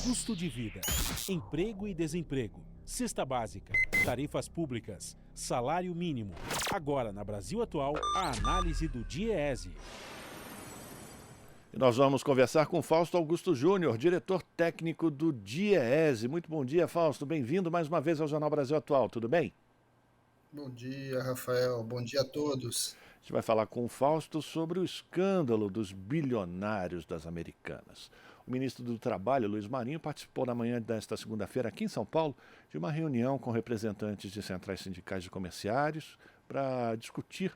Custo de vida, emprego e desemprego, cesta básica, tarifas públicas, salário mínimo. Agora, na Brasil Atual, a análise do DIEESE. E nós vamos conversar com Fausto Augusto Júnior, diretor técnico do DIEESE. Muito bom dia, Fausto. Bem-vindo mais uma vez ao Jornal Brasil Atual. Tudo bem? Bom dia, Rafael. Bom dia a todos. A gente vai falar com o Fausto sobre o escândalo dos bilionários das Americanas. O ministro do Trabalho, Luiz Marinho, participou na manhã desta segunda-feira aqui em São Paulo de uma reunião com representantes de centrais sindicais de comerciários para discutir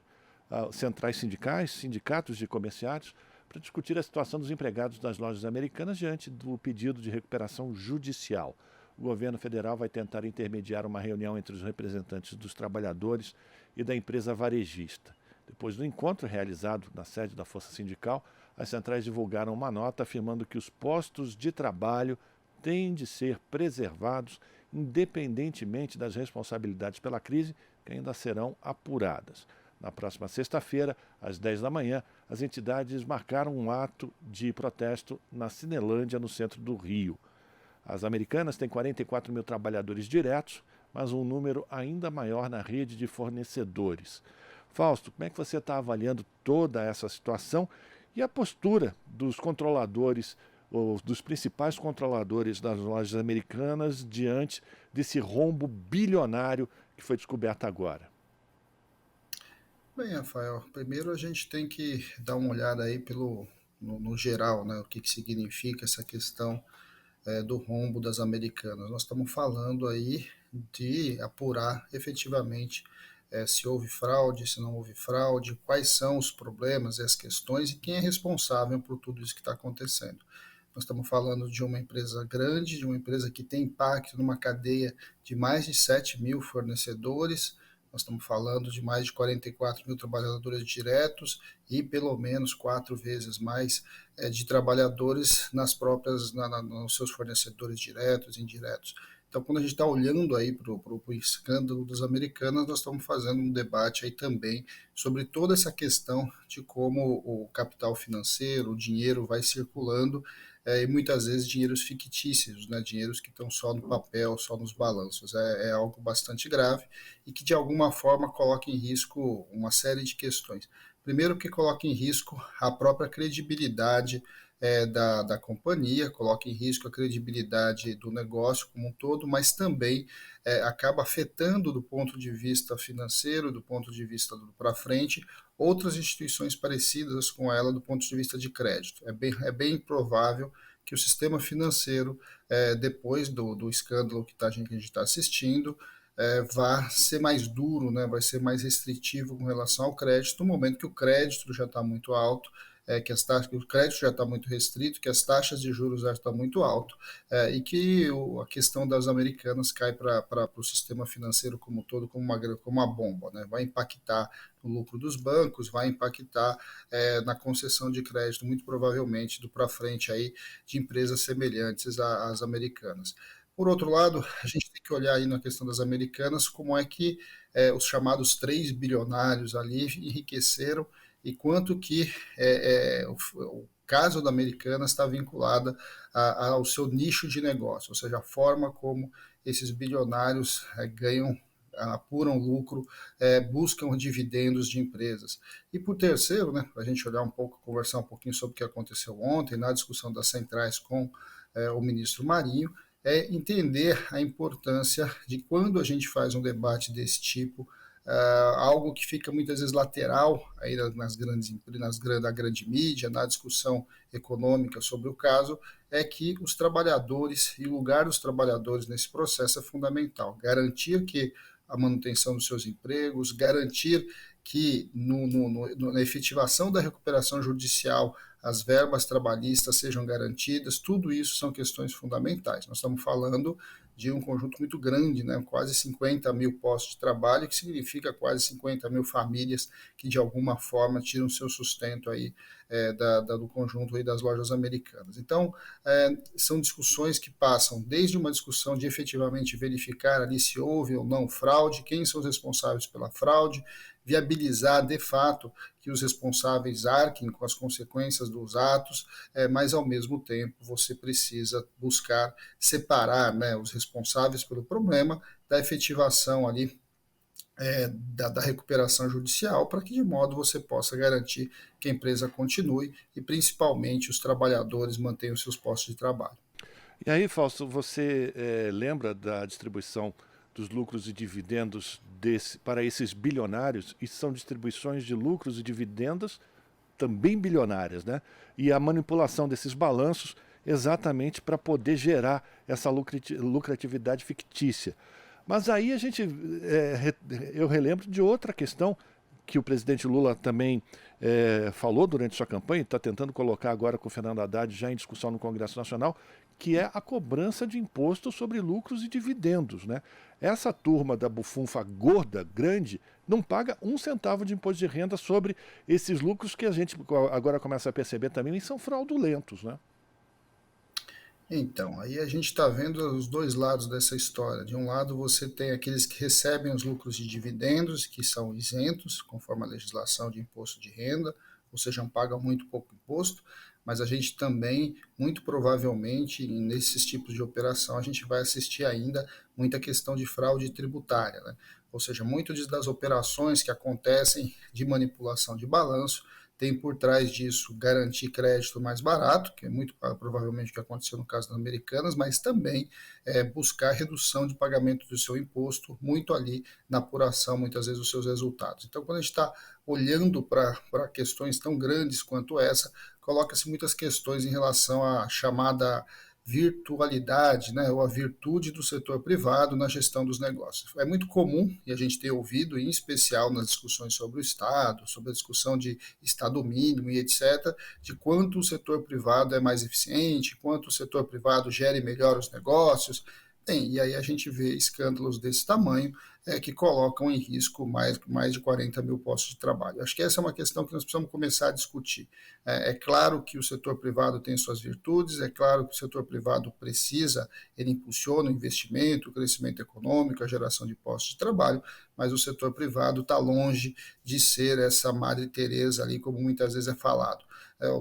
centrais sindicais, sindicatos de comerciários, para discutir a situação dos empregados das lojas americanas diante do pedido de recuperação judicial. O governo federal vai tentar intermediar uma reunião entre os representantes dos trabalhadores e da empresa varejista. Depois do encontro realizado na sede da Força Sindical, as centrais divulgaram uma nota afirmando que os postos de trabalho têm de ser preservados independentemente das responsabilidades pela crise, que ainda serão apuradas. Na próxima sexta-feira, às 10 da manhã, as entidades marcaram um ato de protesto na Cinelândia, no centro do Rio. As Americanas têm 44 mil trabalhadores diretos, mas um número ainda maior na rede de fornecedores. Fausto, como é que você está avaliando toda essa situação e a postura dos controladores, ou dos principais controladores das lojas americanas diante desse rombo bilionário que foi descoberto agora? Bem, Rafael, primeiro a gente tem que dar uma olhada aí no geral, né, o que significa essa questão do rombo das Americanas. Nós estamos falando aí de apurar efetivamente se houve fraude, se não houve fraude, quais são os problemas e as questões e quem é responsável por tudo isso que está acontecendo. Nós estamos falando de uma empresa grande, de uma empresa que tem impacto numa cadeia de mais de 7 mil fornecedores. Nós estamos falando de mais de 44 mil trabalhadores diretos e pelo menos 4 vezes mais de trabalhadores nos seus fornecedores diretos e indiretos. Então, quando a gente está olhando aí para o escândalo das Americanas, nós estamos fazendo um debate aí também sobre toda essa questão de como o capital financeiro, o dinheiro vai circulando e muitas vezes dinheiros fictícios, né, dinheiros que estão só no papel, só nos balanços. É algo bastante grave e que de alguma forma coloca em risco uma série de questões. Primeiro que coloca em risco a própria credibilidade da companhia, coloca em risco a credibilidade do negócio como um todo, mas também acaba afetando do ponto de vista financeiro, do ponto de vista para frente, outras instituições parecidas com ela do ponto de vista de crédito. É bem provável que o sistema financeiro, depois do escândalo que a gente está assistindo, vai ser mais duro, né, vai ser mais restritivo com relação ao crédito, no momento que o crédito já está muito alto, que o crédito já está muito restrito, que as taxas de juros já estão muito alto e que a questão das Americanas cai para o sistema financeiro como um todo como uma bomba, né? Vai impactar no lucro dos bancos, vai impactar na concessão de crédito, muito provavelmente do para frente aí de empresas semelhantes às Americanas. Por outro lado, a gente tem que olhar aí na questão das Americanas como é que os chamados 3 bilionários ali enriqueceram e quanto que o caso da Americanas está vinculado ao seu nicho de negócio, ou seja, a forma como esses bilionários apuram lucro, buscam dividendos de empresas. E por terceiro, né, para a gente olhar um pouco, conversar um pouquinho sobre o que aconteceu ontem na discussão das centrais com o ministro Marinho, entender a importância de quando a gente faz um debate desse tipo, algo que fica muitas vezes lateral aí na grande mídia, na discussão econômica sobre o caso, é que os trabalhadores e o lugar dos trabalhadores nesse processo é fundamental. Garantir que a manutenção dos seus empregos, garantir que na efetivação da recuperação judicial as verbas trabalhistas sejam garantidas, tudo isso são questões fundamentais. Nós estamos falando de um conjunto muito grande, né, quase 50 mil postos de trabalho, que significa quase 50 mil famílias que de alguma forma tiram seu sustento aí, do conjunto aí das lojas americanas. Então, são discussões que passam desde uma discussão de efetivamente verificar ali se houve ou não fraude, quem são os responsáveis pela fraude, viabilizar de fato que os responsáveis arquem com as consequências dos atos, mas ao mesmo tempo você precisa buscar separar, né, os responsáveis pelo problema da efetivação ali da recuperação judicial, para que de modo você possa garantir que a empresa continue e principalmente os trabalhadores mantenham seus postos de trabalho. E aí, Fausto, você lembra da distribuição dos lucros e dividendos para esses bilionários? E são distribuições de lucros e dividendos também bilionárias, né? E a manipulação desses balanços exatamente para poder gerar essa lucratividade fictícia. Mas aí eu relembro de outra questão que o presidente Lula também falou durante sua campanha, está tentando colocar agora com o Fernando Haddad já em discussão no Congresso Nacional, que é a cobrança de imposto sobre lucros e dividendos, né? Essa turma da bufunfa gorda, grande, não paga um centavo de imposto de renda sobre esses lucros que a gente agora começa a perceber também e são fraudulentos, né? Então, aí a gente está vendo os dois lados dessa história. De um lado, você tem aqueles que recebem os lucros de dividendos, que são isentos, conforme a legislação de imposto de renda, ou seja, pagam muito pouco imposto, mas a gente também, muito provavelmente, nesses tipos de operação, a gente vai assistir ainda muita questão de fraude tributária, né? Ou seja, muitas das operações que acontecem de manipulação de balanço tem por trás disso garantir crédito mais barato, que é muito provavelmente o que aconteceu no caso das Americanas, mas também buscar redução de pagamento do seu imposto, muito ali na apuração, muitas vezes, dos seus resultados. Então, quando a gente está olhando para questões tão grandes quanto essa, coloca-se muitas questões em relação à chamada virtualidade, né, ou a virtude do setor privado na gestão dos negócios. É muito comum, e a gente tem ouvido, em especial nas discussões sobre o Estado, sobre a discussão de Estado mínimo e etc., de quanto o setor privado é mais eficiente, quanto o setor privado gere melhor os negócios. Bem, e aí a gente vê escândalos desse tamanho que colocam em risco mais de 40 mil postos de trabalho. Acho que essa é uma questão que nós precisamos começar a discutir. É claro que o setor privado tem suas virtudes, é claro que o setor privado ele impulsiona o investimento, o crescimento econômico, a geração de postos de trabalho, mas o setor privado está longe de ser essa Madre Teresa ali, como muitas vezes é falado.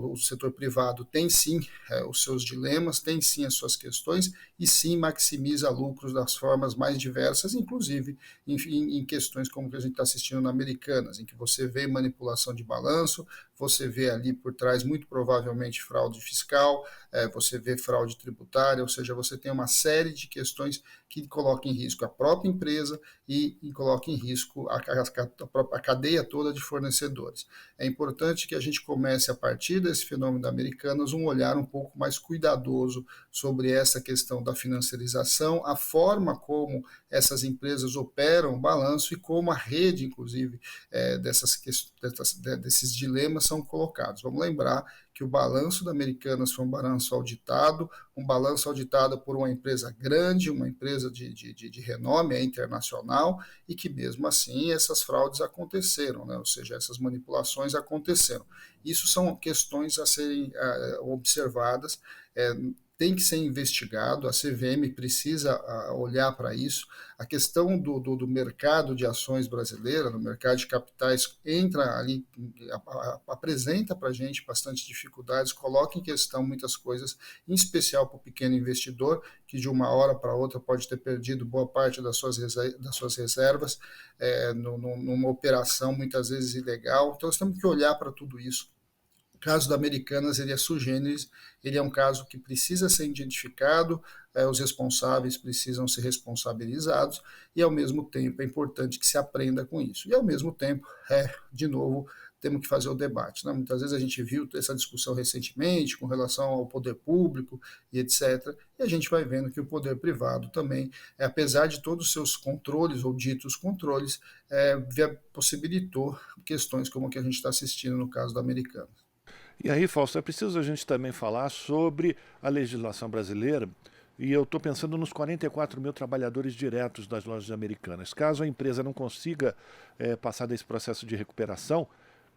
O setor privado tem sim os seus dilemas, tem sim as suas questões e sim maximiza lucros das formas mais diversas, inclusive em questões como que a gente está assistindo na Americanas, em que você vê manipulação de balanço, você vê ali por trás muito provavelmente fraude fiscal, você vê fraude tributária, ou seja, você tem uma série de questões que colocam em risco a própria empresa e colocam em risco a cadeia toda de fornecedores. É importante que a gente comece, a partir desse fenômeno da Americanas, um olhar um pouco mais cuidadoso sobre essa questão da financiarização, a forma como essas empresas operam o balanço e como a rede, inclusive, desses dilemas são colocados. Vamos lembrar que o balanço da Americanas foi um balanço auditado por uma empresa grande, uma empresa de renome internacional, e que mesmo assim essas fraudes aconteceram, né? Ou seja, essas manipulações aconteceram. Isso são questões a serem observadas, tem que ser investigado, a CVM precisa olhar para isso. A questão do mercado de ações brasileira, no mercado de capitais, entra ali, apresenta para a gente bastante dificuldades, coloca em questão muitas coisas, em especial para o pequeno investidor, que de uma hora para outra pode ter perdido boa parte das suas reservas numa operação muitas vezes ilegal. Então, nós temos que olhar para tudo isso. O caso da Americanas, ele é sui generis, ele é um caso que precisa ser identificado, os responsáveis precisam ser responsabilizados e, ao mesmo tempo, é importante que se aprenda com isso. E, ao mesmo tempo, de novo, temos que fazer o debate, né? Muitas vezes a gente viu essa discussão recentemente com relação ao poder público e etc., e a gente vai vendo que o poder privado também, apesar de todos os seus controles ou ditos controles, possibilitou questões como a que a gente está assistindo no caso da Americanas. E aí, Fausto, é preciso a gente também falar sobre a legislação brasileira, e eu estou pensando nos 44 mil trabalhadores diretos das lojas Americanas. Caso a empresa não consiga passar desse processo de recuperação,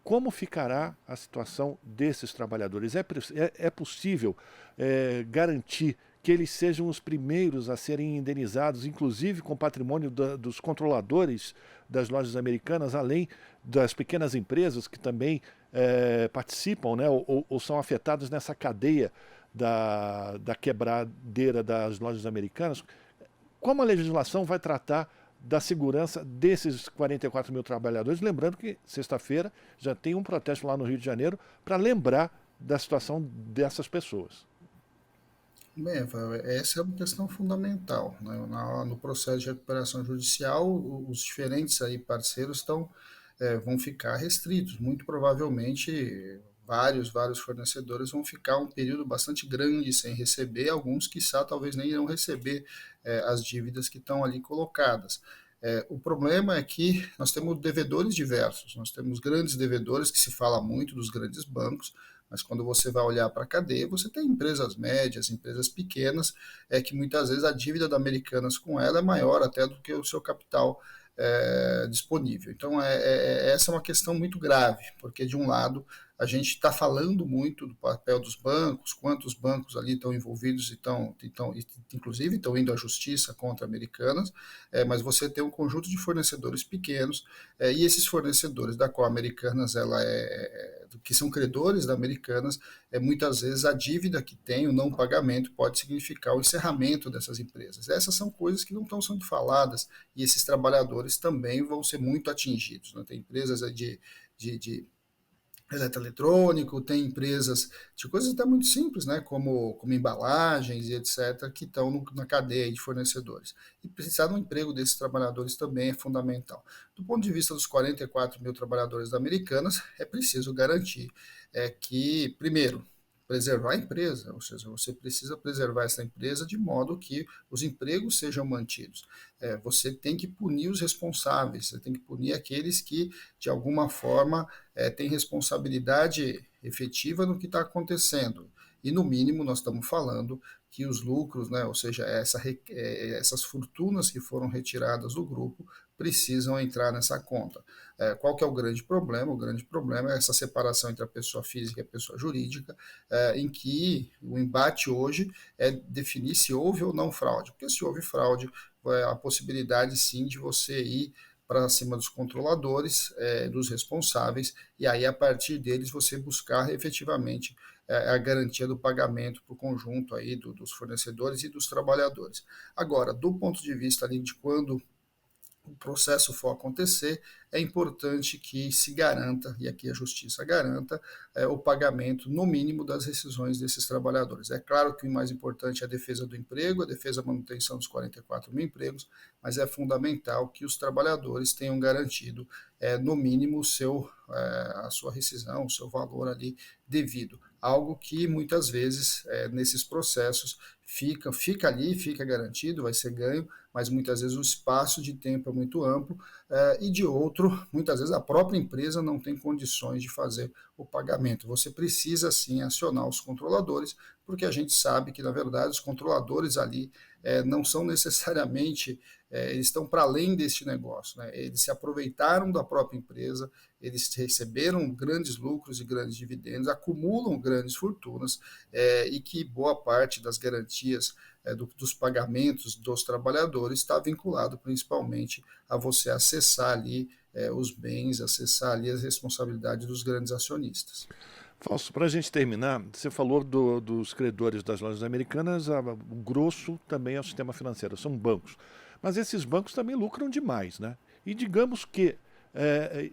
como ficará a situação desses trabalhadores? É possível garantir que eles sejam os primeiros a serem indenizados, inclusive com o patrimônio dos controladores das lojas americanas, além das pequenas empresas que também participam, né, ou são afetadas nessa cadeia da quebradeira das lojas americanas. Como a legislação vai tratar da segurança desses 44 mil trabalhadores? Lembrando que sexta-feira já tem um protesto lá no Rio de Janeiro para lembrar da situação dessas pessoas. Bem, Rafael, essa é uma questão fundamental, né? No processo de recuperação judicial, os diferentes aí parceiros vão ficar restritos. Muito provavelmente, vários fornecedores vão ficar um período bastante grande sem receber, alguns, quiçá, talvez nem irão receber as dívidas que estão ali colocadas. O problema é que nós temos devedores diversos, nós temos grandes devedores, que se fala muito dos grandes bancos, mas quando você vai olhar para a cadeia, você tem empresas médias, empresas pequenas, que muitas vezes a dívida da Americanas com ela é maior até do que o seu capital disponível. Então, essa é uma questão muito grave, porque, de um lado, a gente está falando muito do papel dos bancos, quantos bancos ali estão envolvidos e inclusive estão indo à justiça contra Americanas, mas você tem um conjunto de fornecedores pequenos, e esses fornecedores da qual a Americanas que são credores da Americanas, muitas vezes a dívida que tem, o não pagamento, pode significar o encerramento dessas empresas. Essas são coisas que não estão sendo faladas, e esses trabalhadores também vão ser muito atingidos, né? Tem empresas de eletroeletrônico, tem empresas de coisas até muito simples, né, como embalagens e etc., que estão na cadeia de fornecedores. E precisar do emprego desses trabalhadores também é fundamental. Do ponto de vista dos 44 mil trabalhadores da Americanas, é preciso garantir que, primeiro, preservar a empresa, ou seja, você precisa preservar essa empresa de modo que os empregos sejam mantidos. Você tem que punir os responsáveis, você tem que punir aqueles que, de alguma forma, têm responsabilidade efetiva no que está acontecendo. E, no mínimo, nós estamos falando que os lucros, né, ou seja, essas fortunas que foram retiradas do grupo, precisam entrar nessa conta. Qual que é o grande problema? O grande problema é essa separação entre a pessoa física e a pessoa jurídica, em que o embate hoje é definir se houve ou não fraude. Porque se houve fraude, a possibilidade sim de você ir para cima dos controladores, dos responsáveis, e aí a partir deles você buscar efetivamente a garantia do pagamento para o conjunto aí dos fornecedores e dos trabalhadores. Agora, do ponto de vista ali de quando o processo for acontecer, é importante que se garanta, e aqui a justiça garanta, o pagamento, no mínimo, das rescisões desses trabalhadores. É claro que o mais importante é a defesa do emprego, a defesa da manutenção dos 44 mil empregos, mas é fundamental que os trabalhadores tenham garantido, no mínimo, a sua rescisão, o seu valor ali devido. Algo que, muitas vezes, nesses processos, fica ali, fica garantido, vai ser ganho, mas muitas vezes o espaço de tempo é muito amplo, e de outro, muitas vezes a própria empresa não tem condições de fazer o pagamento. Você precisa sim acionar os controladores, porque a gente sabe que, na verdade, os controladores ali não são necessariamente, eles estão para além deste negócio, né? Eles se aproveitaram da própria empresa, eles receberam grandes lucros e grandes dividendos, acumulam grandes fortunas, e que boa parte das garantias dos pagamentos dos trabalhadores está vinculado principalmente a você acessar ali os bens, acessar ali as responsabilidades dos grandes acionistas. Fausto, para a gente terminar, você falou dos credores das lojas americanas, o grosso também é o sistema financeiro, são bancos. Mas esses bancos também lucram demais, né? E digamos que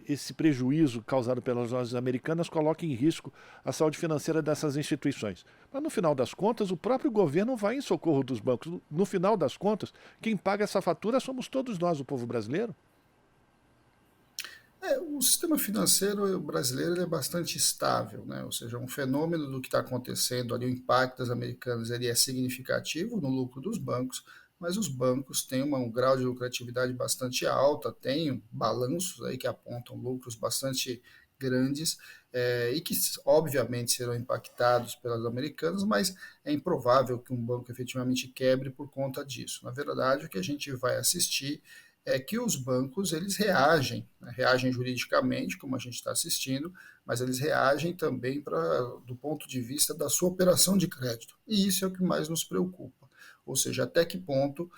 esse prejuízo causado pelas lojas americanas coloca em risco a saúde financeira dessas instituições. Mas no final das contas, o próprio governo vai em socorro dos bancos. No final das contas, quem paga essa fatura somos todos nós, o povo brasileiro. O sistema financeiro brasileiro é bastante estável, né? Ou seja, um fenômeno do que está acontecendo ali, o impacto das americanas, ele é significativo no lucro dos bancos, mas os bancos têm um grau de lucratividade bastante alta, têm balanços aí que apontam lucros bastante grandes, e que obviamente serão impactados pelas americanas, mas é improvável que um banco efetivamente quebre por conta disso. Na verdade, o que a gente vai assistir é que os bancos eles reagem, né? Reagem juridicamente, como a gente está assistindo, mas eles reagem também do ponto de vista da sua operação de crédito. E isso é o que mais nos preocupa. ou seja, até que ponto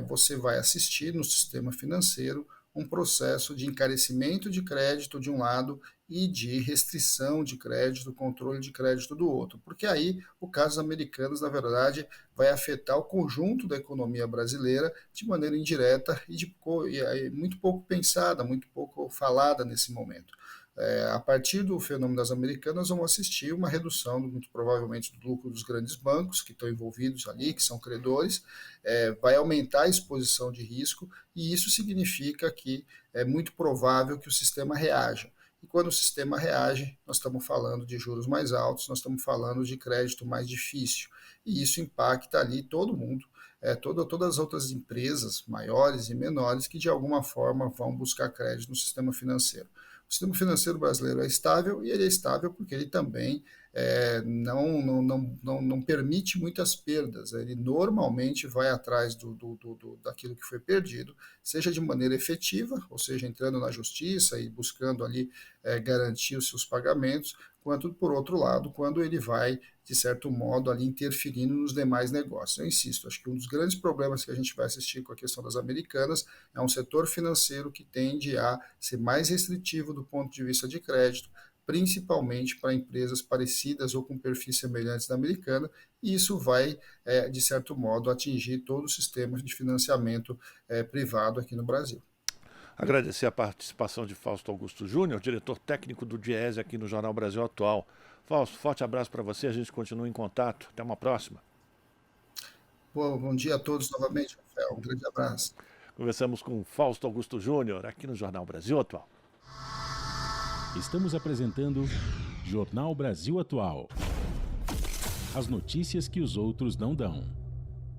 você vai assistir no sistema financeiro um processo de encarecimento de crédito de um lado e de restrição de crédito, controle de crédito do outro. Porque aí o caso americanos, na verdade, vai afetar o conjunto da economia brasileira de maneira indireta e muito pouco pensada, muito pouco falada nesse momento. A partir do fenômeno das americanas, vamos assistir uma redução, muito provavelmente, do lucro dos grandes bancos que estão envolvidos ali, que são credores, vai aumentar a exposição de risco, e isso significa que é muito provável que o sistema reaja. E quando o sistema reage, nós estamos falando de juros mais altos, nós estamos falando de crédito mais difícil. E isso impacta ali todo mundo, todas as outras empresas, maiores e menores, que de alguma forma vão buscar crédito no sistema financeiro. O sistema financeiro brasileiro é estável, e ele é estável porque ele também não permite muitas perdas. Ele normalmente vai atrás daquilo que foi perdido, seja de maneira efetiva, ou seja, entrando na justiça e buscando ali garantir os seus pagamentos, quanto, por outro lado, quando ele vai, de certo modo, ali interferindo nos demais negócios. Eu insisto, acho que um dos grandes problemas que a gente vai assistir com a questão das americanas é um setor financeiro que tende a ser mais restritivo do ponto de vista de crédito, principalmente para empresas parecidas ou com perfis semelhantes da americana, e isso vai, de certo modo, atingir todo o sistema de financiamento privado aqui no Brasil. Agradecer a participação de Fausto Augusto Júnior, diretor técnico do Diese aqui no Jornal Brasil Atual. Fausto, forte abraço para você, a gente continua em contato. Até uma próxima. Bom dia a todos novamente, Rafael. Um grande abraço. Conversamos com Fausto Augusto Júnior aqui no Jornal Brasil Atual. Estamos apresentando Jornal Brasil Atual. As notícias que os outros não dão.